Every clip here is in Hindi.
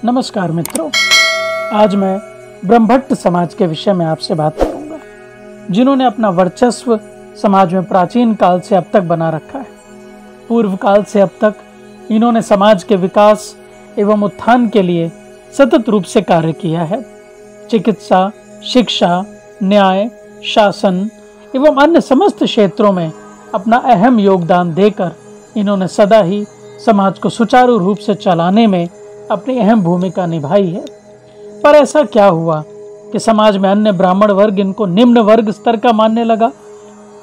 नमस्कार मित्रों, आज मैं ब्रह्मभट्ट समाज के विषय में आपसे बात करूंगा, जिन्होंने अपना वर्चस्व समाज में प्राचीन काल से अब तक बना रखा है। पूर्व काल से अब तक इन्होंने समाज के विकास एवं उत्थान के लिए सतत रूप से कार्य किया है। चिकित्सा, शिक्षा, न्याय, शासन एवं अन्य समस्त क्षेत्रों में अपना अहम योगदान देकर इन्होंने सदा ही समाज को सुचारू रूप से चलाने में अपनी अहम भूमिका निभाई है। पर ऐसा क्या हुआ कि समाज में अन्य ब्राह्मण वर्ग इनको निम्न वर्ग स्तर का मानने लगा।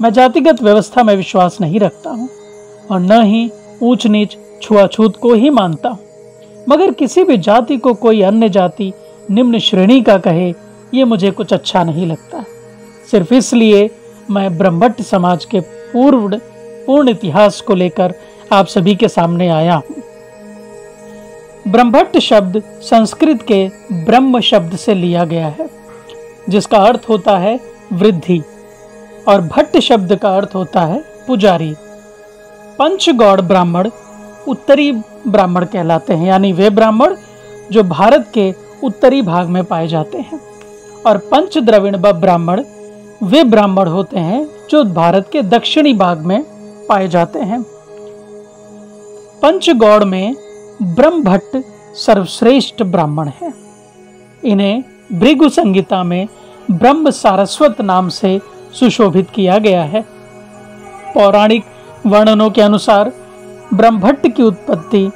मैं जातिगत व्यवस्था में विश्वास नहीं रखता हूँ और न ही ऊंच नीच छुआछूत को ही मानता हूँ, मगर किसी भी जाति को कोई अन्य जाति निम्न श्रेणी का कहे, ये मुझे कुछ अच्छा नहीं लगता। सिर्फ इसलिए मैं ब्रह्मभट्ट समाज के पूर्ण इतिहास को लेकर आप सभी के सामने आया हूँ। ब्रह्मभट्ट शब्द संस्कृत के ब्रह्म शब्द से लिया गया है, जिसका अर्थ होता है वृद्धि, और भट्ट शब्द का अर्थ होता है पुजारी। पंचगौड़ ब्राह्मण उत्तरी ब्राह्मण कहलाते हैं, यानी वे ब्राह्मण जो भारत के उत्तरी भाग में पाए जाते हैं, और पंचद्रविड़ ब्राह्मण वे ब्राह्मण होते हैं जो भारत के दक्षिणी भाग में पाए जाते हैं। पंचगौड़ में ब्रह्मभट्ट सर्वश्रेष्ठ ब्राह्मण है। इन्हें भृगु संहिता में ब्रह्म सारस्वत नाम से सुशोभित किया गया है। पौराणिक वर्णनों के अनुसार ब्रह्मभट्ट की उत्पत्ति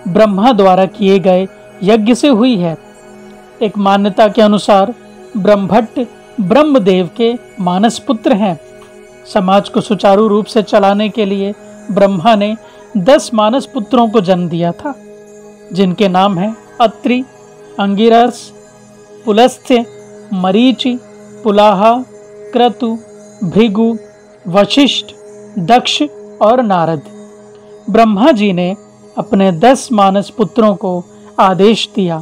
ब्रह्मा द्वारा किए गए यज्ञ से हुई है। एक मान्यता के अनुसार ब्रह्मभट्ट ब्रह्मदेव के मानस पुत्र हैं। समाज को सुचारू रूप से चलाने के लिए ब्रह्मा ने 10 मानस पुत्रों को जन्म दिया था, जिनके नाम हैं अत्रि, अंगिरस, पुलस्त्य, मरीचि, पुलाहा, क्रतु, भृगु, वशिष्ठ, दक्ष और नारद। ब्रह्मा जी ने अपने 10 मानस पुत्रों को आदेश दिया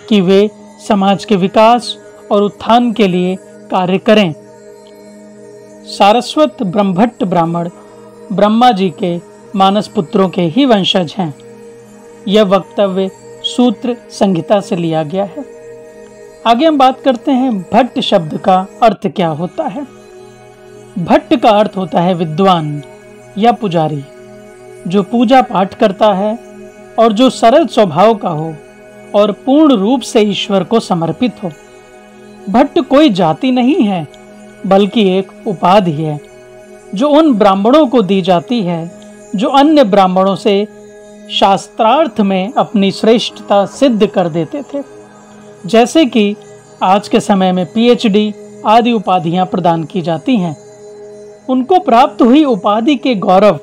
कि वे समाज के विकास और उत्थान के लिए कार्य करें। सारस्वत ब्रह्मभट्ट ब्राह्मण ब्रह्मा जी के मानस पुत्रों के ही वंशज हैं। यह वक्तव्य सूत्र संहिता से लिया गया है। आगे हम बात करते हैं भट्ट शब्द का अर्थ क्या होता है। भट्ट का अर्थ होता है विद्वान या पुजारी, जो पूजा पाठ करता है और जो सरल स्वभाव का हो और पूर्ण रूप से ईश्वर को समर्पित हो। भट्ट कोई जाति नहीं है, बल्कि एक उपाधि है जो उन ब्राह्मणों को दी जाती है जो अन्य ब्राह्मणों से शास्त्रार्थ में अपनी श्रेष्ठता सिद्ध कर देते थे। जैसे कि आज के समय में PhD आदि उपाधियां प्रदान की जाती हैं। उनको प्राप्त हुई उपाधि के गौरव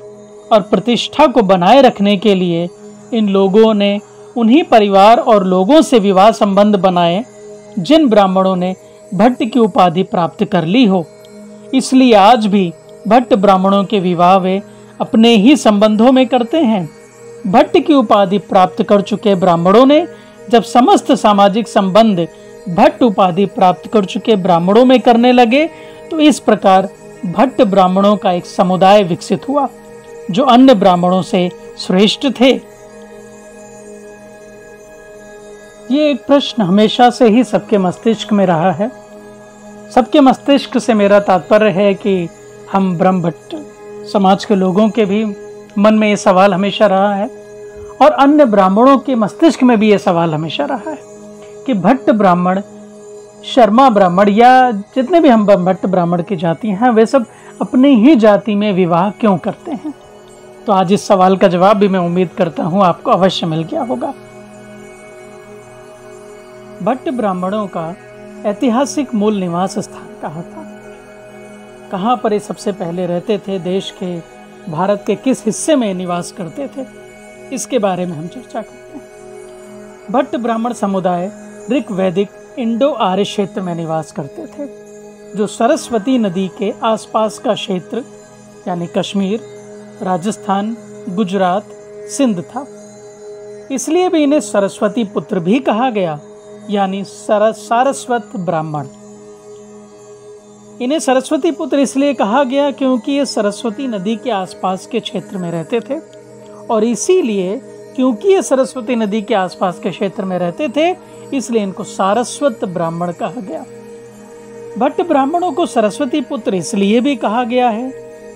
और प्रतिष्ठा को बनाए रखने के लिए इन लोगों ने उन्हीं परिवार और लोगों से विवाह संबंध बनाए जिन ब्राह्मणों ने भट्ट की उपाधि प्राप्त कर ली हो। इसलिए आज भी भट्ट ब्राह्मणों के विवाह वे अपने ही संबंधों में करते हैं। भट्ट की उपाधि प्राप्त कर चुके ब्राह्मणों ने जब समस्त सामाजिक संबंध भट्ट उपाधि प्राप्त कर चुके ब्राह्मणों में करने लगे, तो इस प्रकार भट्ट ब्राह्मणों का एक समुदाय विकसित हुआ जो अन्य ब्राह्मणों से श्रेष्ठ थे। ये एक प्रश्न हमेशा से ही सबके मस्तिष्क में रहा है। सबके मस्तिष्क से मेरा तात्पर्य है कि हम ब्रह्मभट्ट समाज के लोगों के भी मन में ये सवाल हमेशा रहा है, और अन्य ब्राह्मणों के मस्तिष्क में भी ये सवाल हमेशा रहा है कि भट्ट ब्राह्मण, शर्मा ब्राह्मण या जितने भी हम भट्ट ब्राह्मण की जाति हैं, वे सब अपनी ही जाति में विवाह क्यों करते हैं। तो आज इस सवाल का जवाब भी मैं उम्मीद करता हूँ आपको अवश्य मिल गया होगा। भट्ट ब्राह्मणों का ऐतिहासिक मूल निवास स्थान कहाँ था, कहाँ पर ये सबसे पहले रहते थे, देश के भारत के किस हिस्से में निवास करते थे, इसके बारे में हम चर्चा करते हैं। भट्ट ब्राह्मण समुदाय ऋक वैदिक इंडो आर्य क्षेत्र में निवास करते थे, जो सरस्वती नदी के आसपास का क्षेत्र यानी कश्मीर, राजस्थान, गुजरात, सिंध था। इसलिए भी इन्हें सरस्वती पुत्र भी कहा गया, यानी सारस्वत ब्राह्मण। इन्हें सरस्वती पुत्र इसलिए कहा गया क्योंकि ये सरस्वती नदी के आसपास के क्षेत्र में रहते थे, और इसीलिए क्योंकि ये सरस्वती नदी के आसपास के क्षेत्र में रहते थे, इसलिए इनको सारस्वत ब्राह्मण कहा गया। भट्ट ब्राह्मणों को सरस्वती पुत्र इसलिए भी कहा गया है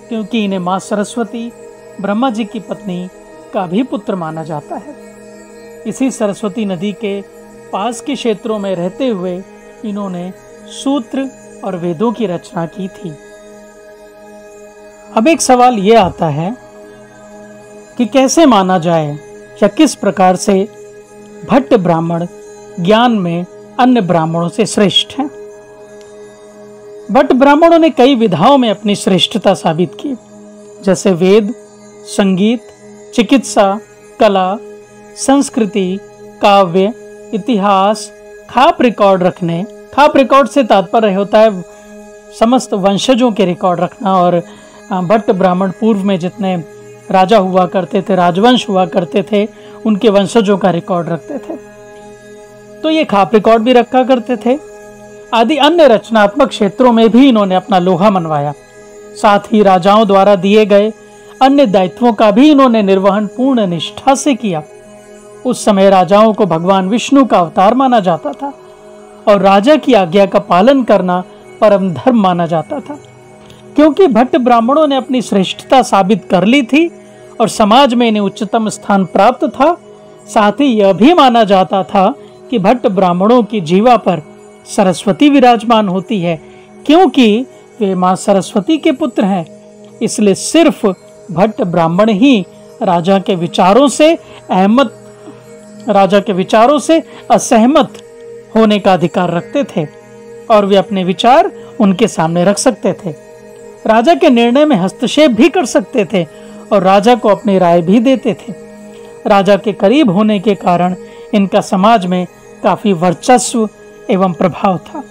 क्योंकि इन्हें मां सरस्वती, ब्रह्मा जी की पत्नी, का भी पुत्र माना जाता है। इसी सरस्वती नदी के पास के क्षेत्रों में रहते हुए इन्होंने सूत्र और वेदों की रचना की थी। अब एक सवाल यह आता है कि कैसे माना जाए या किस प्रकार से भट्ट ब्राह्मण ज्ञान में अन्य ब्राह्मणों से श्रेष्ठ हैं। भट्ट ब्राह्मणों ने कई विधाओं में अपनी श्रेष्ठता साबित की, जैसे वेद, संगीत, चिकित्सा, कला, संस्कृति, काव्य, इतिहास, खाप रिकॉर्ड रखने। खाप रिकॉर्ड से तात्पर्य होता है समस्त वंशजों के रिकॉर्ड रखना, और भट्ट ब्राह्मण पूर्व में जितने राजा हुआ करते थे, राजवंश हुआ करते थे, उनके वंशजों का रिकॉर्ड रखते थे, तो ये खाप रिकॉर्ड भी रखा करते थे। आदि अन्य रचनात्मक क्षेत्रों में भी इन्होंने अपना लोहा मनवाया। साथ ही राजाओं द्वारा दिए गए अन्य दायित्वों का भी इन्होंने निर्वहन पूर्ण निष्ठा से किया। उस समय राजाओं को भगवान विष्णु का अवतार माना जाता था और राजा की आज्ञा का पालन करना परम धर्म माना जाता था। क्योंकि भट्ट ब्राह्मणों ने अपनी श्रेष्ठता साबित कर ली थी और समाज में इन्हें उच्चतम स्थान प्राप्त था, साथ ही यह भी माना जाता था कि भट्ट ब्राह्मणों की जीवा पर सरस्वती विराजमान होती है, क्योंकि वे मां सरस्वती के पुत्र हैं। इसलिए सिर्फ भट्ट ब्राह्मण ही राजा के विचारों से असहमत होने का अधिकार रखते थे और वे अपने विचार उनके सामने रख सकते थे। राजा के निर्णय में हस्तक्षेप भी कर सकते थे और राजा को अपनी राय भी देते थे। राजा के करीब होने के कारण इनका समाज में काफी वर्चस्व एवं प्रभाव था।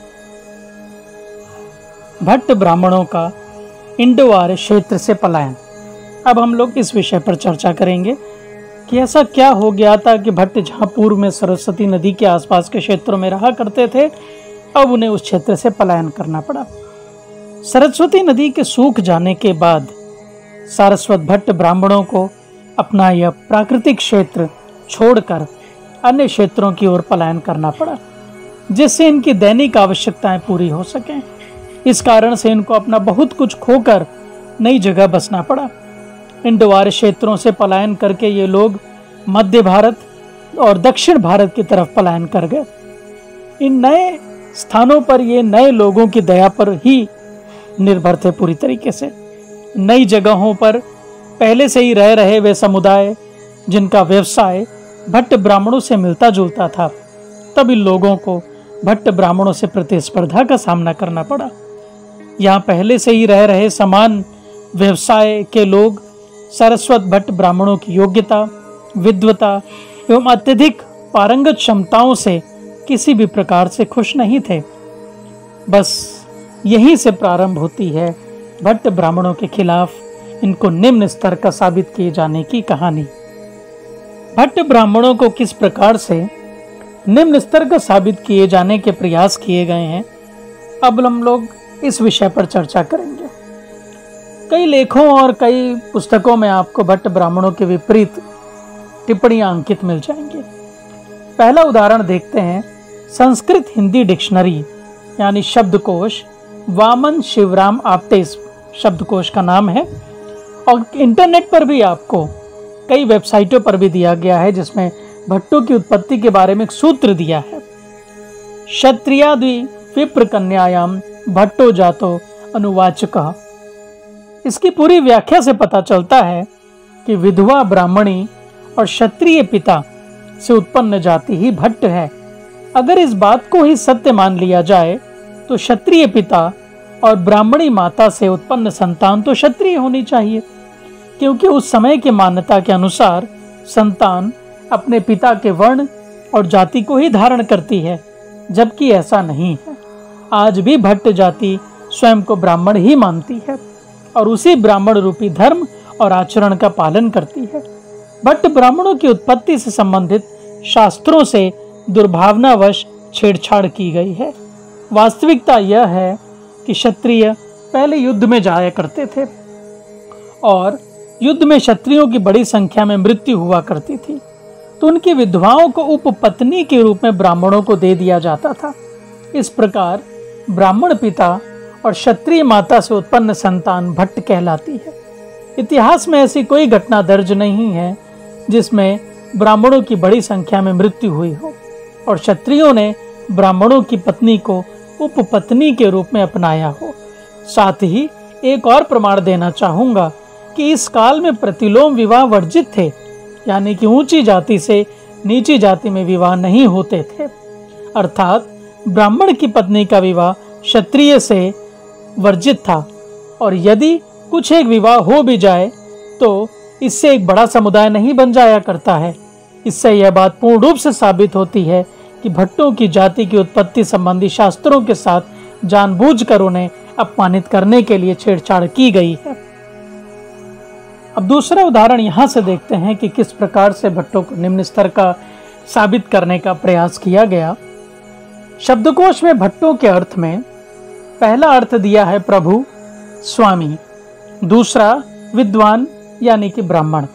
भट्ट ब्राह्मणों का इंडो आर्य क्षेत्र से पलायन। अब हम लोग इस विषय पर चर्चा करेंगे कि ऐसा क्या हो गया था कि भट्ट जहां पूर्व में सरस्वती नदी के आसपास के क्षेत्रों में रहा करते थे, अब उन्हें उस क्षेत्र से पलायन करना पड़ा। सरस्वती नदी के सूख जाने के बाद सारस्वत भट्ट ब्राह्मणों को अपना यह प्राकृतिक क्षेत्र छोड़कर अन्य क्षेत्रों की ओर पलायन करना पड़ा, जिससे इनकी दैनिक आवश्यकताएं पूरी हो सकें। इस कारण से इनको अपना बहुत कुछ खोकर नई जगह बसना पड़ा। इंडो आर्य क्षेत्रों से पलायन करके ये लोग मध्य भारत और दक्षिण भारत की तरफ पलायन कर गए। इन नए स्थानों पर ये नए लोगों की दया पर ही निर्भर थे पूरी तरीके से। नई जगहों पर पहले से ही रह रहे वे समुदाय जिनका व्यवसाय भट्ट ब्राह्मणों से मिलता जुलता था, तब इन लोगों को भट्ट ब्राह्मणों से प्रतिस्पर्धा का सामना करना पड़ा। यहाँ पहले से ही रह रहे समान व्यवसाय के लोग सारस्वत भट्ट ब्राह्मणों की योग्यता, विद्वता एवं अत्यधिक पारंगत क्षमताओं से किसी भी प्रकार से खुश नहीं थे। बस यहीं से प्रारंभ होती है भट्ट ब्राह्मणों के खिलाफ इनको निम्न स्तर का साबित किए जाने की कहानी। भट्ट ब्राह्मणों को किस प्रकार से निम्न स्तर का साबित किए जाने के प्रयास किए गए हैं, अब हम लोग इस विषय पर चर्चा करेंगे। कई लेखों और कई पुस्तकों में आपको भट्ट ब्राह्मणों के विपरीत टिप्पणियां अंकित मिल जाएंगी। पहला उदाहरण देखते हैं। संस्कृत हिंदी डिक्शनरी यानी शब्दकोश, वामन शिवराम आप्टे शब्दकोश का नाम है, और इंटरनेट पर भी आपको कई वेबसाइटों पर भी दिया गया है, जिसमें भट्टों की उत्पत्ति के बारे में एक सूत्र दिया है। क्षत्रियादि विप्र कन्यायाम भट्टो जातो अनुवाचकः। इसकी पूरी व्याख्या से पता चलता है कि विधवा ब्राह्मणी और क्षत्रिय पिता से उत्पन्न जाति ही भट्ट है। अगर इस बात को ही सत्य मान लिया जाए तो क्षत्रिय पिता और ब्राह्मणी माता से उत्पन्न संतान तो क्षत्रिय होनी चाहिए, क्योंकि उस समय की मान्यता के अनुसार संतान अपने पिता के वर्ण और जाति को ही धारण करती है, जबकि ऐसा नहीं है। आज भी भट्ट जाति स्वयं को ब्राह्मण ही मानती है और उसी ब्राह्मण रूपी धर्म और आचरण का पालन करती है। भट्ट ब्राह्मणों की उत्पत्ति से संबंधित शास्त्रों से दुर्भावनावश छेड़छाड़ की गई है। वास्तविकता यह है कि क्षत्रिय पहले युद्ध में जाया करते थे और युद्ध में क्षत्रियों की बड़ी संख्या में मृत्यु हुआ करती थी। तो उनकी विधवाओं को उपपत्नी के रूप में ब्राह्मणों को दे दिया जाता था। इस प्रकार ब्राह्मण पिता और क्षत्रिय माता से उत्पन्न संतान भट्ट कहलाती है। इतिहास में ऐसी कोई घटना दर्ज नहीं है जिसमें ब्राह्मणों की बड़ी संख्या में मृत्यु हुई हो और क्षत्रियों ने ब्राह्मणों की पत्नी को उपपत्नी के रूप में अपनाया हो। साथ ही एक और प्रमाण देना चाहूंगा कि इस काल में प्रतिलोम विवाह वर्जित थे, यानी कि ऊंची जाति से नीची जाति में विवाह नहीं होते थे। अर्थात ब्राह्मण की पत्नी का विवाह क्षत्रिय से वर्जित था और यदि कुछ एक विवाह हो भी जाए तो इससे एक बड़ा समुदाय नहीं बन जाया करता है। इससे यह बात पूर्ण रूप से साबित होती है कि भट्टों की जाति की उत्पत्ति संबंधी शास्त्रों के साथ जानबूझकर उन्हें अपमानित करने के लिए छेड़छाड़ की गई है। अब दूसरा उदाहरण यहां से देखते हैं कि किस प्रकार से भट्टों को निम्न स्तर का साबित करने का प्रयास किया गया। शब्दकोश में भट्टों के अर्थ में पहला अर्थ दिया है प्रभु, स्वामी, दूसरा विद्वान यानी कि ब्राह्मण,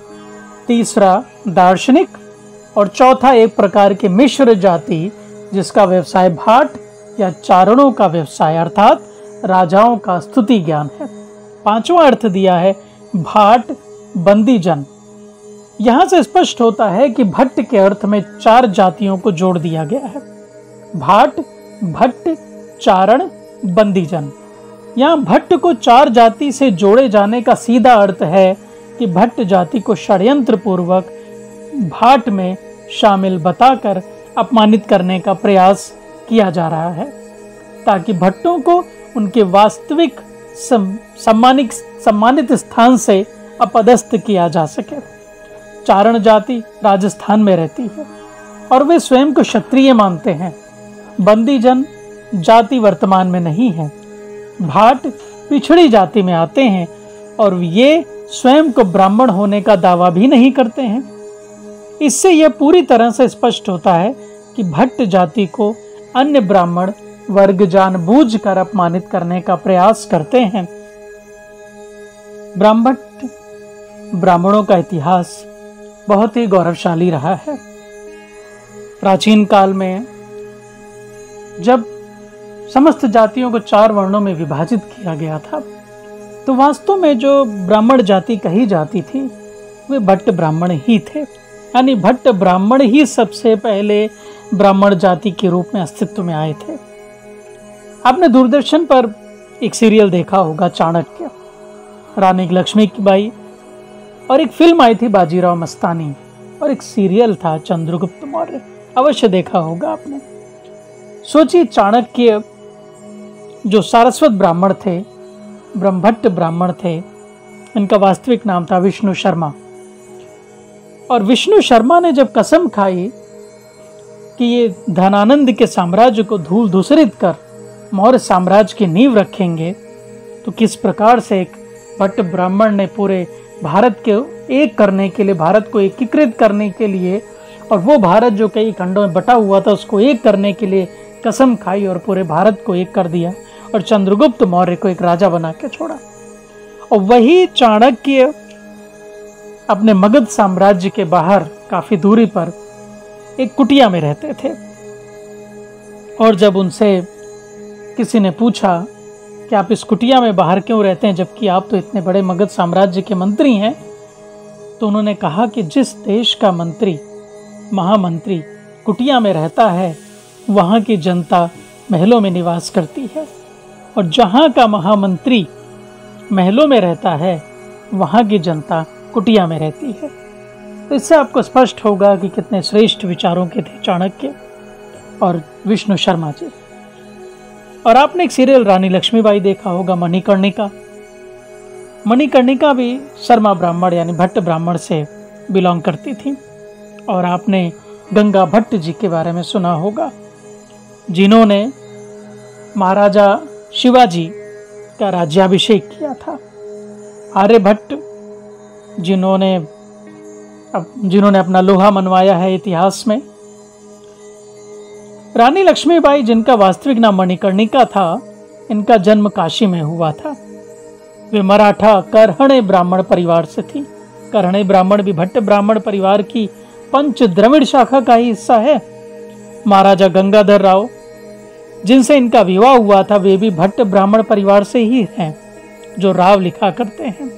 तीसरा दार्शनिक और चौथा एक प्रकार की मिश्र जाति जिसका व्यवसाय भाट या चारणों का व्यवसाय अर्थात राजाओं का स्तुति ज्ञान है। पांचवा अर्थ दिया है भाट, बंदीजन। यहां से स्पष्ट होता है कि भट्ट के अर्थ में 4 जातियों को जोड़ दिया गया है, भाट, भट्ट, चारण, बंदीजन। यहाँ भट्ट को 4 जाति से जोड़े जाने का सीधा अर्थ है कि भट्ट जाति को षड्यंत्र पूर्वक भाट में शामिल बताकर अपमानित करने का प्रयास किया जा रहा है ताकि भट्टों को उनके वास्तविक सम्मानित स्थान से अपदस्थ किया जा सके। चारण जाति राजस्थान में रहती है और वे स्वयं को क्षत्रिय मानते हैं। बंदीजन जाति वर्तमान में नहीं है। भाट पिछड़ी जाति में आते हैं और ये स्वयं को ब्राह्मण होने का दावा भी नहीं करते हैं। इससे यह पूरी तरह से स्पष्ट होता है कि भट्ट जाति को अन्य ब्राह्मण वर्ग जानबूझकर अपमानित करने का प्रयास करते हैं। ब्राह्मणों का इतिहास बहुत ही गौरवशाली रहा है। प्राचीन काल में जब समस्त जातियों को 4 वर्णों में विभाजित किया गया था तो वास्तव में जो ब्राह्मण जाति कही जाती थी वे भट्ट ब्राह्मण ही थे, यानी भट्ट ब्राह्मण ही सबसे पहले ब्राह्मण जाति के रूप में अस्तित्व में आए थे। आपने दूरदर्शन पर एक सीरियल देखा होगा चाणक्य, रानी लक्ष्मीबाई, और एक फिल्म आई थी बाजीराव मस्तानी, और एक सीरियल था चंद्रगुप्त मौर्य, अवश्य देखा होगा आपने। सोचिए चाणक्य जो सारस्वत ब्राह्मण थे, ब्रह्मभट्ट ब्राह्मण थे, इनका वास्तविक नाम था विष्णु शर्मा, और विष्णु शर्मा ने जब कसम खाई कि ये धनानंद के साम्राज्य को धूल धूसरित कर मौर्य साम्राज्य की नींव रखेंगे, तो किस प्रकार से एक भट्ट ब्राह्मण ने पूरे भारत के एक करने के लिए, भारत को एकीकृत करने के लिए, और वो भारत जो कई खंडों में बटा हुआ था उसको एक करने के लिए कसम खाई और पूरे भारत को एक कर दिया और चंद्रगुप्त मौर्य को एक राजा बना के छोड़ा। और वही चाणक्य अपने मगध साम्राज्य के बाहर काफी दूरी पर एक कुटिया में रहते थे, और जब उनसे किसी ने पूछा कि आप इस कुटिया में बाहर क्यों रहते हैं जबकि आप तो इतने बड़े मगध साम्राज्य के मंत्री हैं, तो उन्होंने कहा कि जिस देश का मंत्री, महामंत्री कुटिया में रहता है वहाँ की जनता महलों में निवास करती है, और जहाँ का महामंत्री महलों में रहता है वहाँ की जनता कुटिया में रहती है। तो इससे आपको स्पष्ट होगा कि कितने श्रेष्ठ विचारों के थे चाणक्य और विष्णु शर्मा जी। और आपने एक सीरियल रानी लक्ष्मीबाई देखा होगा, मणिकर्णिका। मणिकर्णिका भी शर्मा ब्राह्मण यानी भट्ट ब्राह्मण से बिलोंग करती थी, और आपने गंगा भट्ट जी के बारे में सुना होगा जिन्होंने महाराजा शिवाजी का राज्याभिषेक किया था। आर्यभट्ट जिन्होंने अपना लोहा मनवाया है इतिहास में। रानी लक्ष्मीबाई जिनका वास्तविक नाम मणिकर्णिका था, इनका जन्म काशी में हुआ था। वे मराठा करहणे ब्राह्मण परिवार से थी। करहणे ब्राह्मण भी भट्ट ब्राह्मण परिवार की पंच द्रविड़ शाखा का ही हिस्सा है। महाराजा गंगाधर राव जिनसे इनका विवाह हुआ था वे भी भट्ट ब्राह्मण परिवार से ही हैं, जो राव लिखा करते हैं।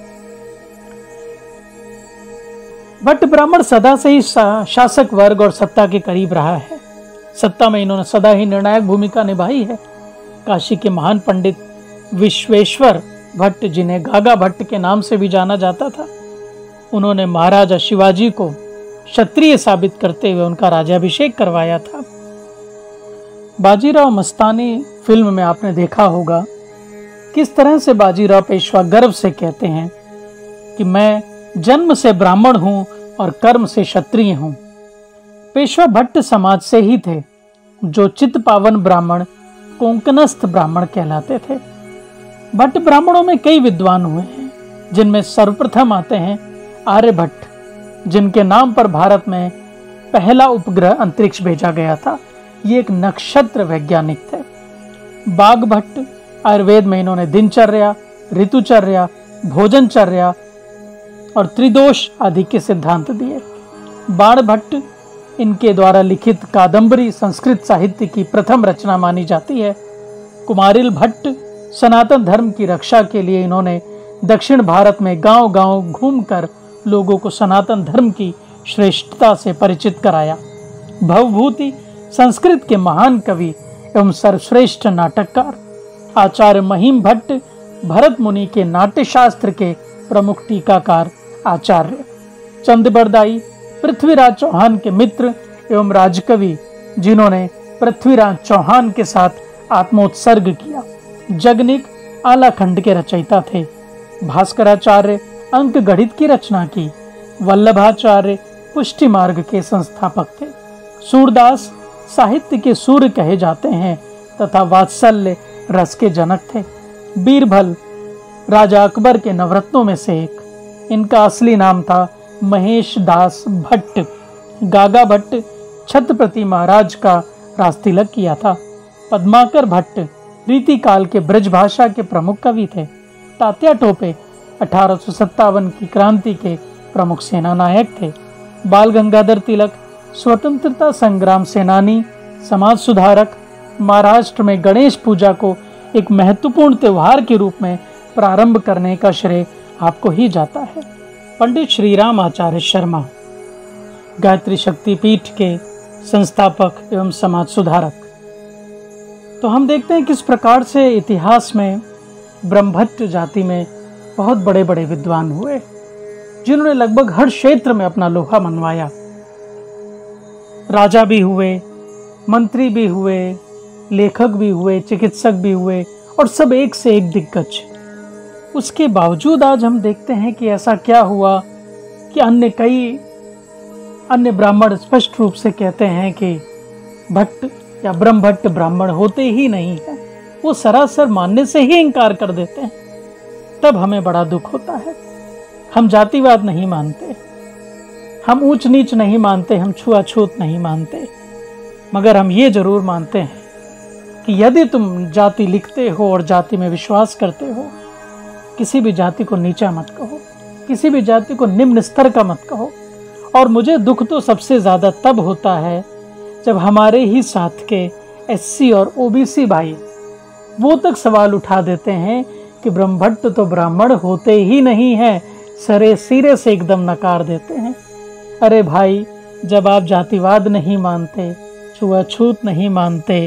भट्ट ब्राह्मण सदा से ही शासक वर्ग और सत्ता के करीब रहा है। सत्ता में इन्होंने सदा ही निर्णायक भूमिका निभाई है। काशी के महान पंडित विश्वेश्वर भट्ट, जिन्हें गागा भट्ट के नाम से भी जाना जाता था, उन्होंने महाराजा शिवाजी को क्षत्रिय साबित करते हुए उनका राज्याभिषेक करवाया था। बाजीराव मस्तानी फिल्म में आपने देखा होगा किस तरह से बाजीराव पेशवा गर्व से कहते हैं कि मैं जन्म से ब्राह्मण हूं और कर्म से क्षत्रिय हूं। पेशवा भट्ट समाज से ही थे, जो चित्त पावन ब्राह्मण कोंकणस्थ ब्राह्मण कहलाते थे। भट्ट ब्राह्मणों में कई विद्वान हुए हैं, जिनमें सर्वप्रथम आते हैं आर्यभट्ट, जिनके नाम पर भारत में पहला उपग्रह अंतरिक्ष भेजा गया था। ये एक नक्षत्र वैज्ञानिक थे। बाघ भट्ट, आयुर्वेद में इन्होंने दिनचर्या, ऋतुचर्या, भोजनचर्या और त्रिदोष आदि के सिद्धांत दिए। बाण भट्ट, इनके द्वारा लिखित कादंबरी संस्कृत साहित्य की प्रथम रचना मानी जाती है। कुमारिल भट्ट, सनातन धर्म की रक्षा के लिए इन्होंने दक्षिण भारत में गांव-गांव घूमकर लोगों को सनातन धर्म की श्रेष्ठता से परिचित कराया। भवभूति, संस्कृत के महान कवि एवं सर्वश्रेष्ठ नाटककार। आचार्य महिम भट्ट, भरत मुनि के नाट्यशास्त्र के प्रमुख टीकाकार आचार्य। चंदबरदाई, पृथ्वीराज चौहान के मित्र एवं राजकवि, जिन्होंने पृथ्वीराज चौहान के साथ आत्मोत्सर्ग किया। जगनिक आलाखंड के रचयिता थे। भास्कराचार्य अंक गणित की रचना की। वल्लभाचार्य पुष्टि मार्ग के संस्थापक थे। सूरदास साहित्य के सूर्य कहे जाते हैं तथा वात्सल्य रस के जनक थे। बीरबल राजा अकबर के नवरत्नों में से एक। इनका असली नाम था महेश दास भट्ट। गागा भट्ट छत्रपति महाराज का राजतिलक किया था। पद्माकर भट्ट रीतिकाल के ब्रज भाषा के प्रमुख कवि थे। तात्या टोपे 1857 की क्रांति के प्रमुख सेना नायक थे। बाल गंगाधर तिलक स्वतंत्रता संग्राम सेनानी, समाज सुधारक। महाराष्ट्र में गणेश पूजा को एक महत्वपूर्ण त्योहार के रूप में प्रारंभ करने का श्रेय आपको ही जाता है। पंडित श्रीराम आचार्य शर्मा गायत्री शक्तिपीठ के संस्थापक एवं समाज सुधारक। तो हम देखते हैं किस प्रकार से इतिहास में ब्रह्मभट्ट जाति में बहुत बड़े बड़े विद्वान हुए, जिन्होंने लगभग हर क्षेत्र में अपना लोहा मनवाया। राजा भी हुए, मंत्री भी हुए, लेखक भी हुए, चिकित्सक भी हुए और सब एक से एक दिग्गज। उसके बावजूद आज हम देखते हैं कि ऐसा क्या हुआ कि कई अन्य ब्राह्मण स्पष्ट रूप से कहते हैं कि भट्ट या ब्रह्मभट्ट ब्राह्मण होते ही नहीं है। वो सरासर मानने से ही इनकार कर देते हैं। तब हमें बड़ा दुख होता है। हम जातिवाद नहीं मानते, हम ऊंच नीच नहीं मानते, हम छुआछूत नहीं मानते, मगर हम ये जरूर मानते हैं कि यदि तुम जाति लिखते हो और जाति में विश्वास करते हो, किसी भी जाति को नीचा मत कहो, किसी भी जाति को निम्न स्तर का मत कहो। और मुझे दुख तो सबसे ज्यादा तब होता है जब हमारे ही साथ के एससी और ओबीसी भाई वो तक सवाल उठा देते हैं कि ब्रह्मभट्ट तो ब्राह्मण होते ही नहीं हैं, सरे सिरे से एकदम नकार देते हैं। अरे भाई, जब आप जातिवाद नहीं मानते, छुआछूत नहीं मानते,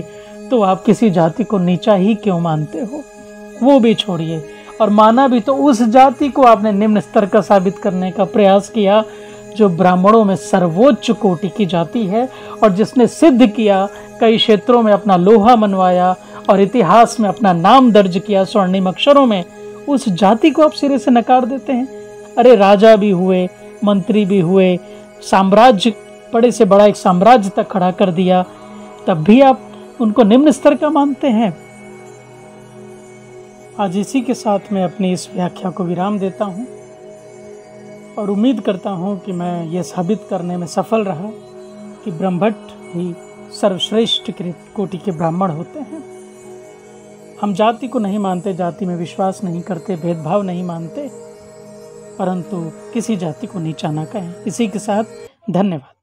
तो आप किसी जाति को नीचा ही क्यों मानते हो? वो भी छोड़िए, और माना भी तो उस जाति को आपने निम्न स्तर का साबित करने का प्रयास किया जो ब्राह्मणों में सर्वोच्च कोटि की जाति है और जिसने सिद्ध किया, कई क्षेत्रों में अपना लोहा मनवाया और इतिहास में अपना नाम दर्ज किया स्वर्णिम अक्षरों में। उस जाति को आप सिरे से नकार देते हैं। अरे राजा भी हुए, मंत्री भी हुए, साम्राज्य, बड़े से बड़ा एक साम्राज्य तक खड़ा कर दिया, तब भी आप उनको निम्न स्तर का मानते हैं। आज इसी के साथ मैं अपनी इस व्याख्या को विराम देता हूं और उम्मीद करता हूं कि मैं ये साबित करने में सफल रहा कि ब्रह्मभट्ट ही सर्वश्रेष्ठ कोटि के ब्राह्मण होते हैं। हम जाति को नहीं मानते, जाति में विश्वास नहीं करते, भेदभाव नहीं मानते, परंतु किसी जाति को नीचा ना कहें। इसी के साथ धन्यवाद।